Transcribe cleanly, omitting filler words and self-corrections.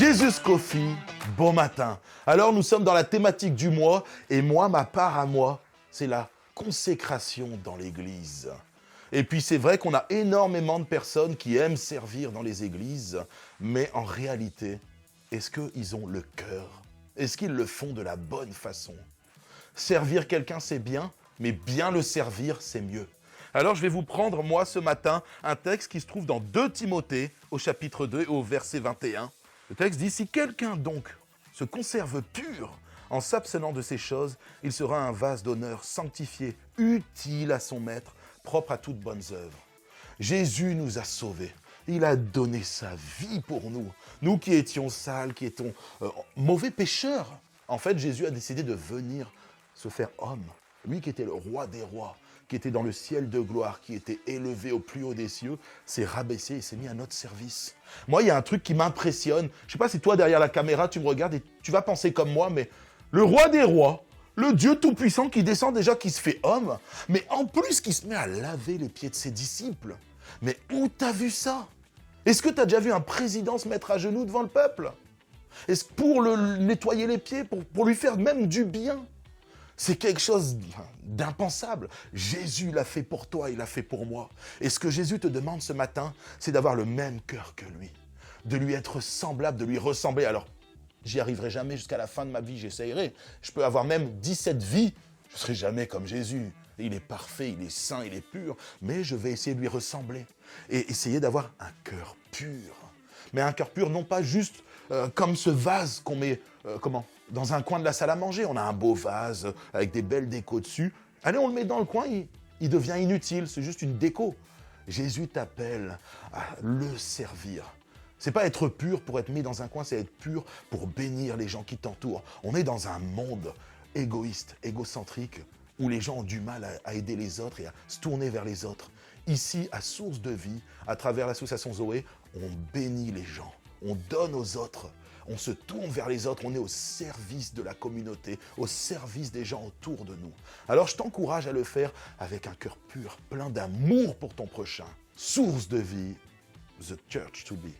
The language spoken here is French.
Jesus Coffee, bon matin. Alors nous sommes dans la thématique du mois et moi, ma part à moi, c'est la consécration dans l'église. Et puis c'est vrai qu'on a énormément de personnes qui aiment servir dans les églises, mais en réalité, est-ce qu'ils ont le cœur? Est-ce qu'ils le font de la bonne façon? Servir quelqu'un, c'est bien, mais bien le servir, c'est mieux. Alors je vais vous prendre, moi, ce matin, un texte qui se trouve dans 2 Timothée, au chapitre 2, au verset 21. Le texte dit « Si quelqu'un donc se conserve pur en s'abstenant de ces choses, il sera un vase d'honneur sanctifié, utile à son maître, propre à toutes bonnes œuvres. » Jésus nous a sauvés. Il a donné sa vie pour nous. Nous qui étions sales, qui étions mauvais pécheurs. En fait, Jésus a décidé de venir se faire homme. Lui qui était le roi des rois, qui était dans le ciel de gloire, qui était élevé au plus haut des cieux, s'est rabaissé et s'est mis à notre service. Moi, il y a un truc qui m'impressionne. Je ne sais pas si toi, derrière la caméra, tu me regardes et tu vas penser comme moi, mais le roi des rois, le Dieu tout-puissant qui descend déjà, qui se fait homme, mais en plus qui se met à laver les pieds de ses disciples. Mais où t'as vu ça? Est-ce que t'as déjà vu un président se mettre à genoux devant le peuple? Est-ce pour le nettoyer les pieds, pour lui faire même du bien? C'est quelque chose d'impensable. Jésus l'a fait pour toi, il l'a fait pour moi. Et ce que Jésus te demande ce matin, c'est d'avoir le même cœur que lui, de lui être semblable, de lui ressembler. Alors, j'y arriverai jamais jusqu'à la fin de ma vie, j'essayerai. Je peux avoir même 17 vies, je ne serai jamais comme Jésus. Il est parfait, il est saint, il est pur, mais je vais essayer de lui ressembler et essayer d'avoir un cœur pur. Mais un cœur pur, non pas juste comme ce vase qu'on met, dans un coin de la salle à manger. On a un beau vase avec des belles décos dessus. Allez, on le met dans le coin, il devient inutile, c'est juste une déco. Jésus t'appelle à le servir. C'est pas être pur pour être mis dans un coin, c'est être pur pour bénir les gens qui t'entourent. On est dans un monde égoïste, égocentrique, où les gens ont du mal à aider les autres et à se tourner vers les autres. Ici, à Source de Vie, à travers l'association Zoé, on bénit les gens, on donne aux autres, on se tourne vers les autres, on est au service de la communauté, au service des gens autour de nous. Alors je t'encourage à le faire avec un cœur pur, plein d'amour pour ton prochain. Source de Vie, the church to be.